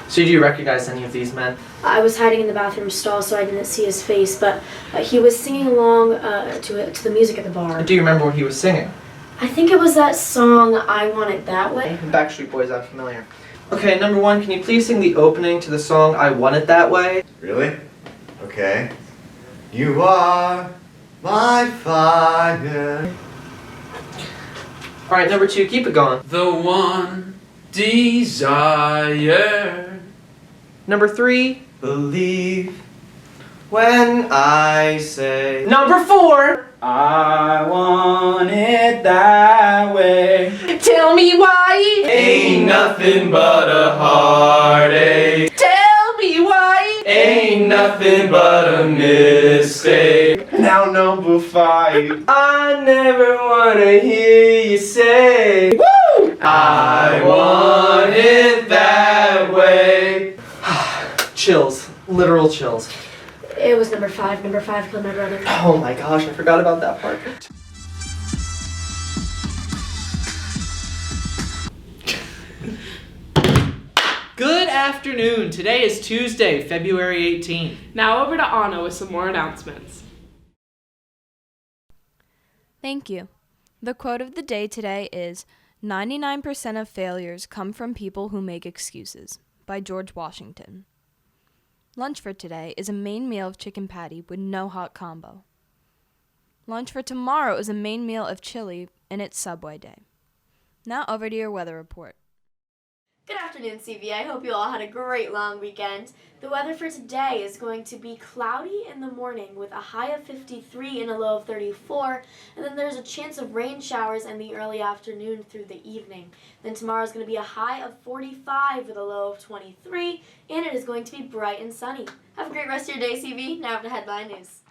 So do you recognize any of these men? I was hiding in the bathroom stall, so I didn't see his face, but he was singing along to the music at the bar. Do you remember what he was singing? I think it was that song, I Want It That Way. Backstreet Boys, I'm familiar. Okay, number one, can you please sing the opening to the song I Want It That Way? Really? Okay. You are my fire. Alright, number two, keep it going. The one desire. Number three. Believe when I say. Number four. I want it that way. Tell me why. Ain't nothing but a heartache. Tell me why. Ain't nothing but a mistake. Now number 5. I never wanna hear you say, Woo! I want it that way. Chills. Literal chills. It was number 5. Number 5 killed my brother. Oh my gosh, I forgot about that part. Good afternoon. Today is Tuesday, February 18th. Now over to Anna with some more announcements. Thank you. The quote of the day today is, 99% of failures come from people who make excuses, by George Washington. Lunch for today is a main meal of chicken patty with no hot combo. Lunch for tomorrow is a main meal of chili and it's Subway Day. Now over to your weather report. Good afternoon, CV. I hope you all had a great long weekend. The weather for today is going to be cloudy in the morning with a high of 53 and a low of 34, and then there's a chance of rain showers in the early afternoon through the evening. Then tomorrow is going to be a high of 45 with a low of 23, and it is going to be bright and sunny. Have a great rest of your day, CV. Now to headline news.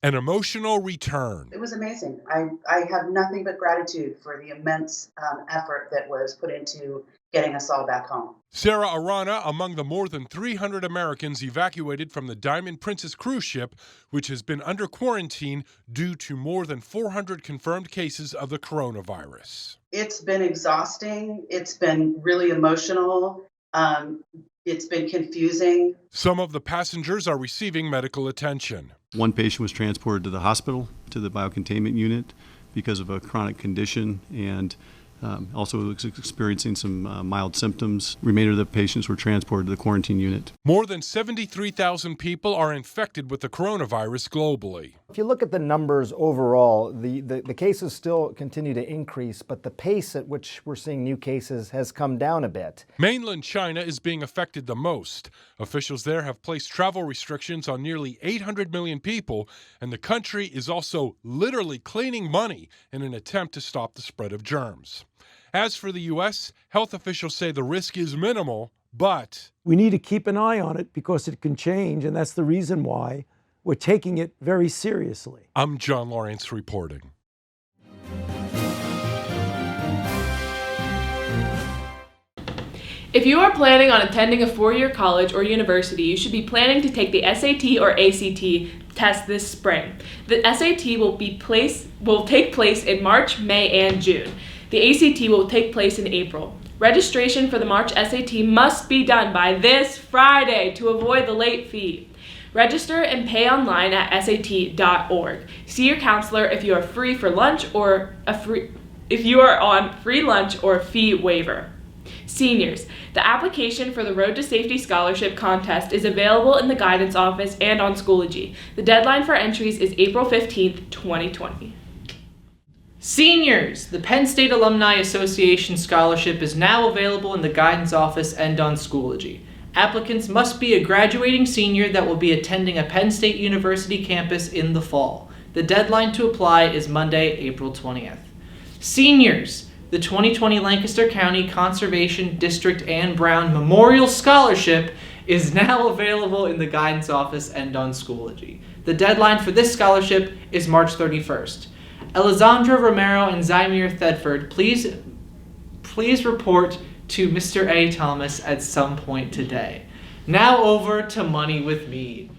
An emotional return. It was amazing. I have nothing but gratitude for the immense effort that was put into getting us all back home. Sarah Arana among the more than 300 Americans evacuated from the Diamond Princess cruise ship, which has been under quarantine due to more than 400 confirmed cases of the coronavirus. It's been exhausting. It's been really emotional. It's been confusing. Some of the passengers are receiving medical attention. One patient was transported to the hospital, to the biocontainment unit, because of a chronic condition and also was experiencing some mild symptoms. The remainder of the patients were transported to the quarantine unit. More than 73,000 people are infected with the coronavirus globally. If you look at the numbers overall, the cases still continue to increase, but the pace at which we're seeing new cases has come down a bit. Mainland China is being affected the most. Officials there have placed travel restrictions on nearly 800 million people, and the country is also literally cleaning money in an attempt to stop the spread of germs. As for the U.S., health officials say the risk is minimal, but we need to keep an eye on it because it can change, and that's the reason why we're taking it very seriously. I'm John Lawrence reporting. If you are planning on attending a four-year college or university, you should be planning to take the SAT or ACT test this spring. The SAT will take place in March, May, and June. The ACT will take place in April. Registration for the March SAT must be done by this Friday to avoid the late fee. Register and pay online at sat.org. See your counselor if you are free for lunch or if you are on free lunch or a fee waiver. Seniors, the application for the Road to Safety Scholarship Contest is available in the guidance office and on Schoology. The deadline for entries is April 15th, 2020. Seniors, the Penn State Alumni Association Scholarship is now available in the guidance office and on Schoology. Applicants must be a graduating senior that will be attending a Penn State University campus in the fall. The deadline to apply is Monday, April 20th. Seniors, the 2020 Lancaster County Conservation District Anne Brown Memorial Scholarship is now available in the guidance office and on Schoology. The deadline for this scholarship is March 31st. Alessandra Romero and Zymir Thedford, please report to Mr. A. Thomas at some point today. Now over to Money with Mead.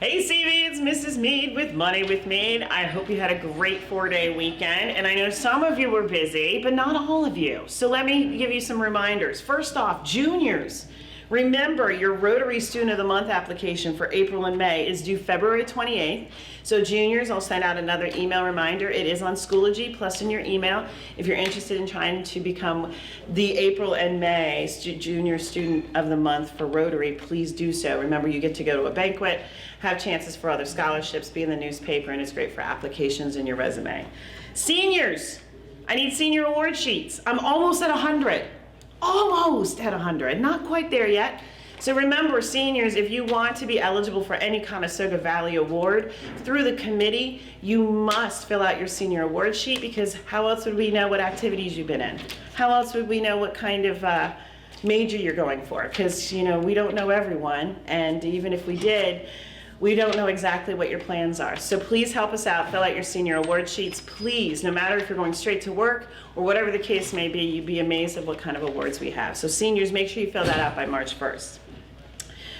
Hey CV, it's Mrs. Mead with Money with Mead. I hope you had a great 4-day weekend, and I know some of you were busy, but not all of you. So let me give you some reminders. First off, juniors, remember your Rotary Student of the Month application for April and May is due February 28th. So juniors, I'll send out another email reminder. It is on Schoology plus in your email. If you're interested in trying to become the April and May Junior Student of the Month for Rotary, please do so. Remember, you get to go to a banquet, have chances for other scholarships, be in the newspaper, and it's great for applications in your resume. Seniors, I need senior award sheets. I'm almost at 100. Almost at 100, not quite there yet. So remember, seniors, if you want to be eligible for any Conestoga Valley Award through the committee, you must fill out your senior award sheet, because how else would we know what activities you've been in? How else would we know what kind of major you're going for? Because, you know, we don't know everyone, and even if we did, we don't know exactly what your plans are. So please help us out, fill out your senior award sheets, please. No matter if you're going straight to work or whatever the case may be, you'd be amazed at what kind of awards we have. So seniors, make sure you fill that out by March 1st.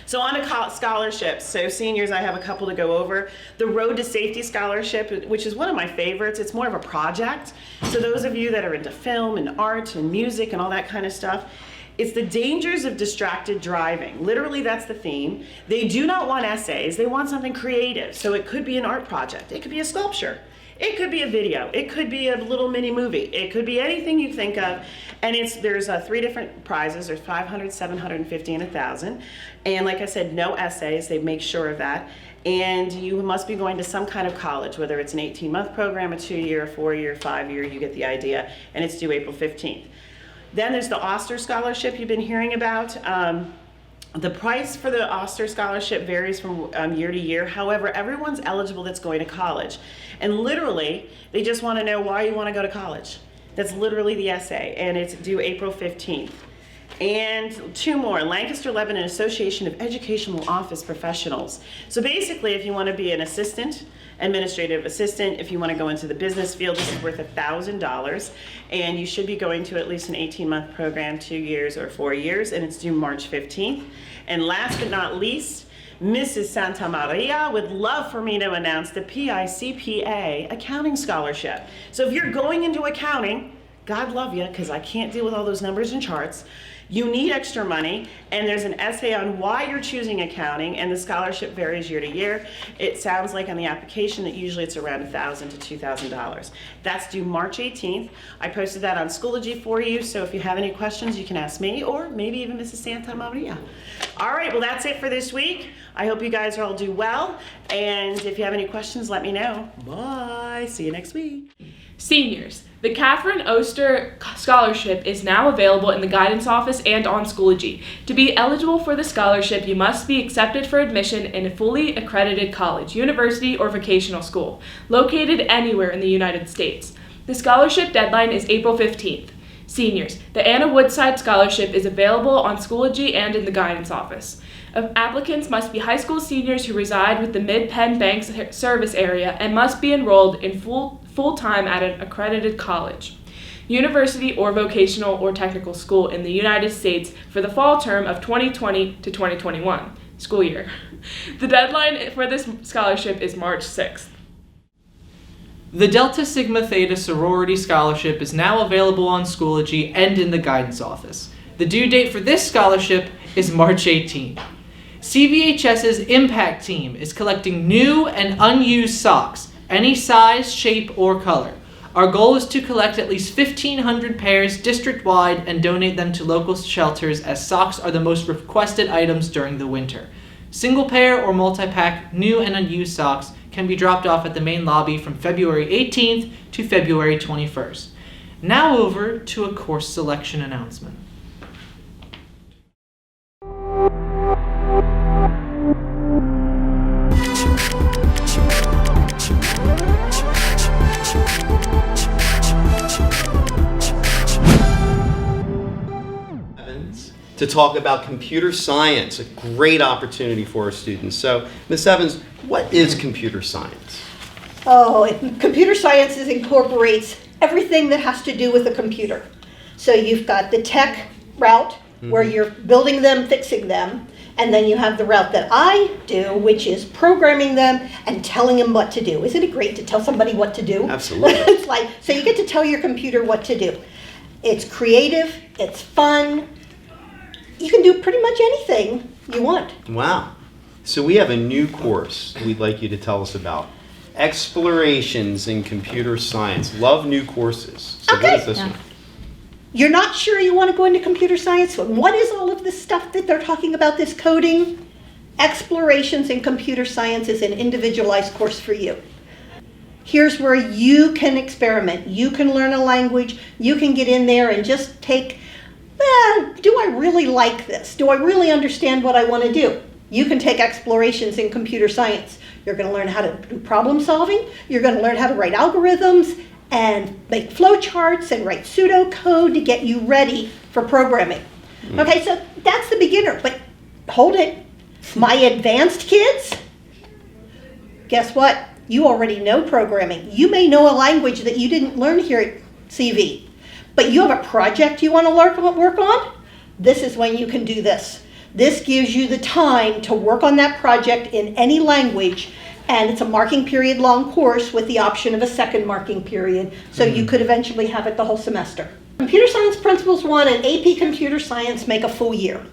So on to scholarships. So seniors, I have a couple to go over. The Road to Safety Scholarship, which is one of my favorites. It's more of a project. So those of you that are into film and art and music and all that kind of stuff, it's the dangers of distracted driving. Literally, that's the theme. They do not want essays. They want something creative. So it could be an art project. It could be a sculpture. It could be a video. It could be a little mini movie. It could be anything you think of. And there's 3 different prizes. There's 500, 750, and 1,000. And like I said, no essays. They make sure of that. And you must be going to some kind of college, whether it's an 18-month program, a 2-year, a 4-year, 5-year. You get the idea. And it's due April 15th. Then there's the Oster Scholarship you've been hearing about. The price for the Oster Scholarship varies from year to year. However, everyone's eligible that's going to college. And literally, they just want to know why you want to go to college. That's literally the essay, and it's due April 15th. And 2 more, Lancaster Lebanon Association of Educational Office Professionals. So basically, if you want to be an assistant, administrative assistant, if you want to go into the business field, this is worth $1,000, and you should be going to at least an 18-month program, 2 years or 4 years, and it's due March 15th. And last but not least, Mrs. Santa Maria would love for me to announce the PICPA Accounting Scholarship. So if you're going into accounting, God love you, because I can't deal with all those numbers and charts. You need extra money, and there's an essay on why you're choosing accounting, and the scholarship varies year to year. It sounds like on the application that usually it's around $1,000 to $2,000. That's due March 18th. I posted that on Schoology for you, so if you have any questions, you can ask me, or maybe even Mrs. Santa Maria. All right, well, that's it for this week. I hope you guys all do well, and if you have any questions, let me know. Bye. See you next week. Seniors, the Catherine Oster Scholarship is now available in the guidance office and on Schoology. To be eligible for the scholarship, you must be accepted for admission in a fully accredited college, university, or vocational school, located anywhere in the United States. The scholarship deadline is April 15th. Seniors, the Anna Woodside Scholarship is available on Schoology and in the guidance office. Applicants must be high school seniors who reside with the Mid-Penn Bank service area and must be enrolled in full-time at an accredited college, university, or vocational or technical school in the United States for the fall term of 2020 to 2021 school year. The deadline for this scholarship is March 6th. The Delta Sigma Theta Sorority Scholarship is now available on Schoology and in the guidance office. The due date for this scholarship is March 18th. CVHS's Impact Team is collecting new and unused socks, any size, shape, or color. Our goal is to collect at least 1,500 pairs district-wide and donate them to local shelters, as socks are the most requested items during the winter. Single pair or multi-pack new and unused socks can be dropped off at the main lobby from February 18th to February 21st. Now over to a course selection announcement. To talk about computer science, a great opportunity for our students. So, Ms. Evans, what is computer science? Computer science incorporates everything that has to do with a computer. So you've got the tech route, where you're building them, fixing them, And then you have the route that I do, which is programming them and telling them what to do. Isn't it great to tell somebody what to do? Absolutely. It's like, so you get to tell your computer what to do. It's creative, it's fun. You can do pretty much anything you want. Wow. So we have a new course we'd like you to tell us about. Explorations in Computer Science. Love new courses. So what is this one? You're not sure you want to go into computer science? What is all of this stuff that they're talking about, this coding? Explorations in Computer Science is an individualized course for you. Here's where you can experiment. You can learn a language. You can get in there and just take, do I really like this? Do I really understand what I want to do? You can take explorations in computer science. You're going to learn how to do problem solving. You're going to learn how to write algorithms and make flowcharts and write pseudocode to get you ready for programming. Okay, so that's the beginner, but hold it. My advanced kids, guess what? You already know programming. You may know a language that you didn't learn here at CV, but you have a project you want to work on? This is when you can do this. This gives you the time to work on that project in any language, and it's a marking period long course with the option of a second marking period, so you could eventually have it the whole semester. Computer Science Principles 1 and AP Computer Science make a full year.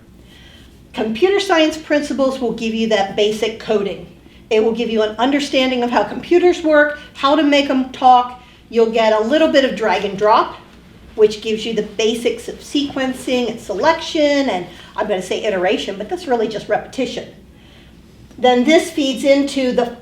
Computer Science Principles will give you that basic coding. It will give you an understanding of how computers work, how to make them talk. You'll get a little bit of drag and drop, which gives you the basics of sequencing and selection, and I'm going to say iteration, but that's really just repetition. Then this feeds into the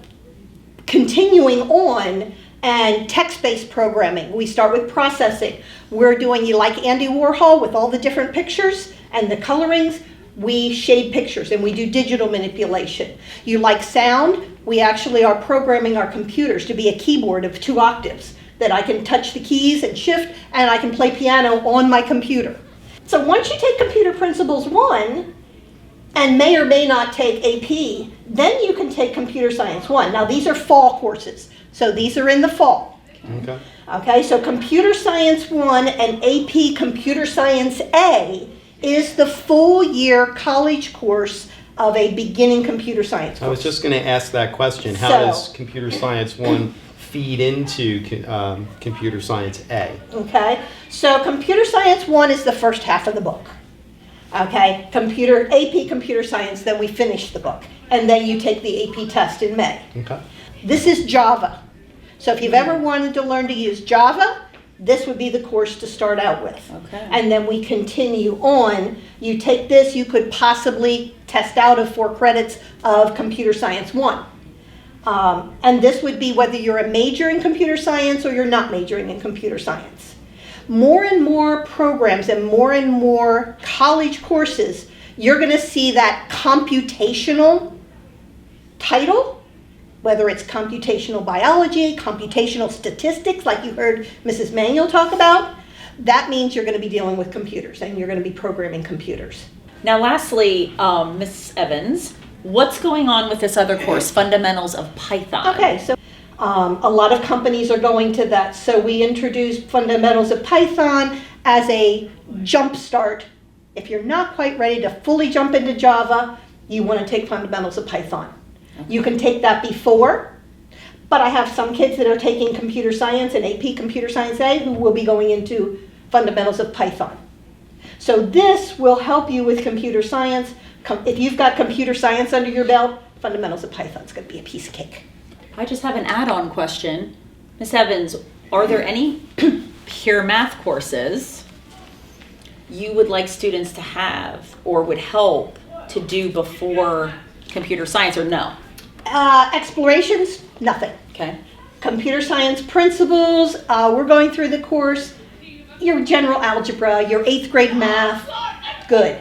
continuing on and text-based programming. We start with processing. We're doing, you like Andy Warhol with all the different pictures and the colorings? We shade pictures and we do digital manipulation. You like sound? We actually are programming our computers to be a keyboard of 2 octaves that I can touch the keys and shift, and I can play piano on my computer. So once you take Computer Principles 1 and may or may not take AP, then you can take Computer Science 1. Now these are fall courses, so these are in the fall. Okay. Okay, so Computer Science 1 and AP Computer Science A is the full year college course of a beginning computer science course. I was just going to ask that question. How does Computer Science 1 feed into Computer Science A? Okay, so Computer Science 1 is the first half of the book. Okay, AP Computer Science, then we finish the book. And then you take the AP test in May. Okay. This is Java. So if you've ever wanted to learn to use Java, this would be the course to start out with. Okay. And then we continue on. You take this, you could possibly test out of 4 credits of Computer Science 1. And this would be whether you're a major in computer science or you're not majoring in computer science. More and more programs and more college courses, you're going to see that computational title, whether it's computational biology, computational statistics, like you heard Mrs. Manuel talk about. That means you're going to be dealing with computers and you're going to be programming computers. Now lastly, Ms. Evans, what's going on with this other course, Fundamentals of Python? Okay, so a lot of companies are going to that. So we introduced Fundamentals of Python as a jump start. If you're not quite ready to fully jump into Java, you want to take Fundamentals of Python. Okay. You can take that before, but I have some kids that are taking computer science and AP Computer Science A who will be going into Fundamentals of Python. So this will help you with computer science. If you've got computer science under your belt, Fundamentals of Python is going to be a piece of cake. I just have an add-on question. Ms. Evans, are there any pure math courses you would like students to have or would help to do before computer science, or no? Explorations, nothing. Okay. Computer science principles, we're going through the course. Your general algebra, your 8th grade math, good.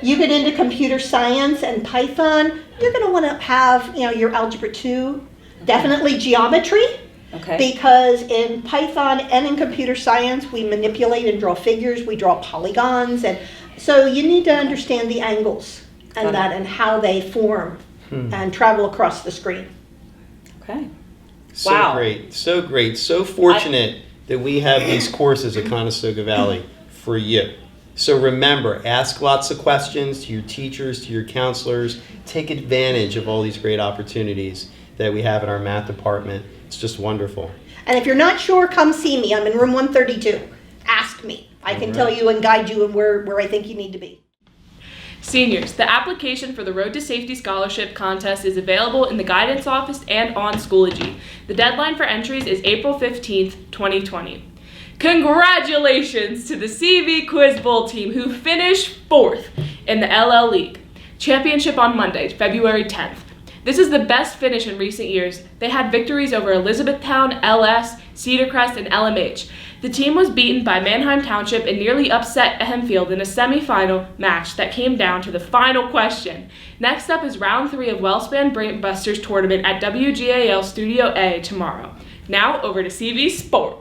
You get into computer science and Python, you're going to want to have, your algebra 2, definitely geometry. Okay. Because in Python and in computer science, we manipulate and draw figures, we draw polygons, and so you need to understand the angles and and how they form and travel across the screen. Okay. So wow. Great, so great, so fortunate that we have these courses at Conestoga Valley for you. So remember, ask lots of questions to your teachers, to your counselors. Take advantage of all these great opportunities that we have in our math department. It's just wonderful. And if you're not sure, come see me. I'm in room 132. Ask me. I can tell you and guide you and where I think you need to be. Seniors, the application for the Road to Safety Scholarship Contest is available in the guidance office and on Schoology. The deadline for entries is April 15th, 2020. Congratulations to the CV Quiz Bowl team who finished 4th in the LL League. Championship on Monday, February 10th. This is the best finish in recent years. They had victories over Elizabethtown, LS, Cedar Crest, and LMH. The team was beaten by Manheim Township and nearly upset Hempfield in a semifinal match that came down to the final question. Next up is round 3 of Wellspan Brainbusters tournament at WGAL Studio A tomorrow. Now over to CV Sports.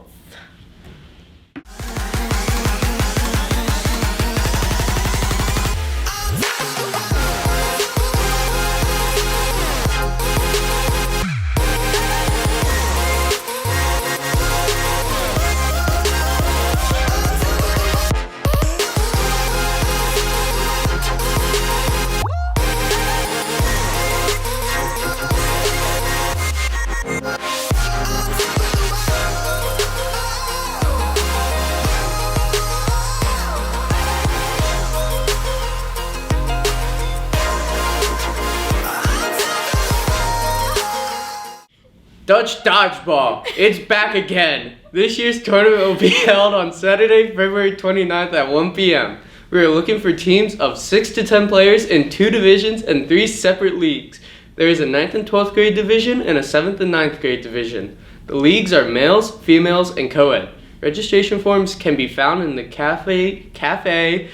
Dutch Dodgeball, it's back again. This year's tournament will be held on Saturday, February 29th at 1 p.m. We are looking for teams of 6 to 10 players in 2 divisions and 3 separate leagues. There is a 9th and 12th grade division and a 7th and 9th grade division. The leagues are males, females, and co-ed. Registration forms can be found in the cafe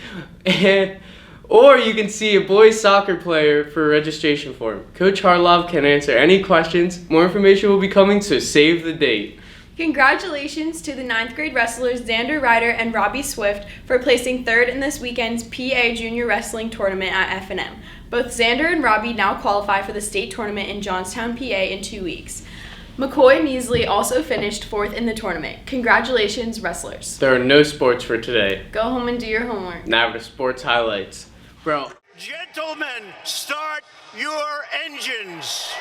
or you can see a boys soccer player for a registration form. Coach Harlov can answer any questions. More information will be coming, so save the date. Congratulations to the 9th grade wrestlers Xander Ryder and Robbie Swift for placing 3rd in this weekend's PA Junior Wrestling Tournament at F&M. Both Xander and Robbie now qualify for the state tournament in Johnstown, PA in 2 weeks. McCoy Measley also finished 4th in the tournament. Congratulations, wrestlers. There are no sports for today. Go home and do your homework. Now to sports highlights. Bro. Gentlemen, start your engines.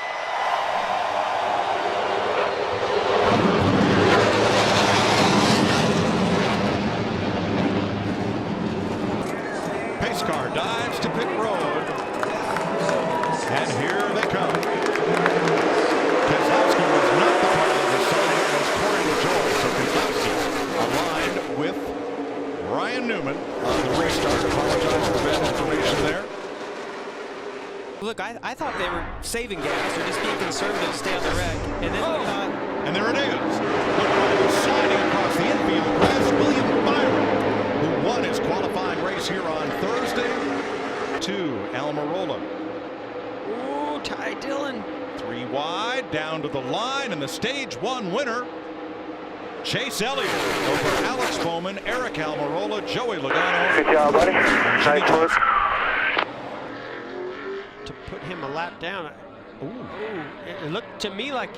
Pace car dives to pit road. And here they come. Keselowski was not the pilot this time. It was Corey LaJoie. So Keselowski aligned with Ryan Newman on the restart. Apologize for bad information there. Look, I thought they were saving gas or just being conservative to stay on the wreck. And then and there it is. Sliding across the infield grass, William Byron, who won his qualifying race here on Thursday. 2, Almirola. Ooh, Ty Dillon. 3 wide, down to the line, and the stage 1 winner, Chase Elliott over Alex Bowman, Eric Almirola, Joey Logano. Good job, buddy. Nice work. To put him a lap down. It looked to me like,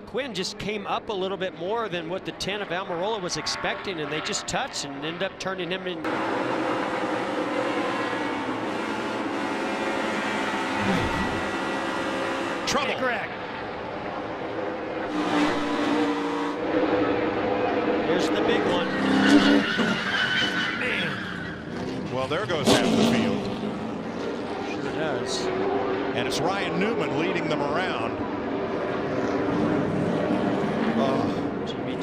Quinn just came up a little bit more than what the 10 of Almirola was expecting, and they just touched and ended up turning him in. Trouble. Greg. Here's the big one. Man. Well, there goes half the field. Sure does. And it's Ryan Newman leading them around.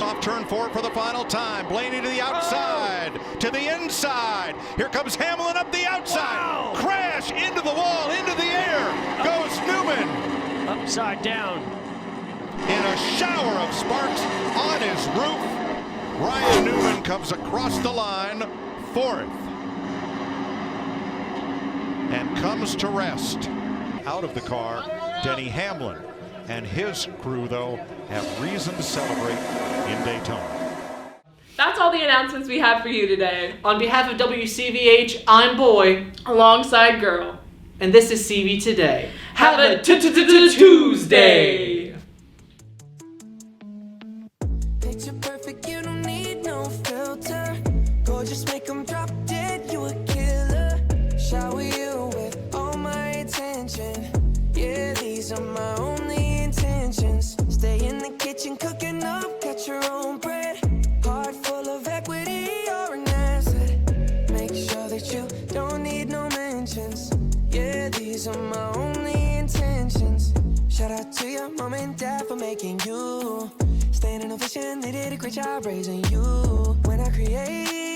Off turn 4 for the final time. Blaney to the outside, to the inside. Here comes Hamlin up the outside. Wow. Crash into the wall, into the air. Goes Newman. Upside down. In a shower of sparks on his roof, Ryan Newman comes across the line, 4th. And comes to rest. Out of the car, Denny Hamlin. And his crew, though, have reason to celebrate in Daytona. That's all the announcements we have for you today. On behalf of WCVH, I'm Boy. Alongside Girl. And this is CV Today. Have a Tuesday! Picture perfect, you don't need no filter. Gorgeous, make 'em drop. kitchen cooking up, get your own bread. Heart full of equity, you're an asset. Make sure that you don't need no mentions. Yeah, these are my only intentions. Shout out to your mom and dad for making you. Staying in a vision, they did a great job raising you. When I create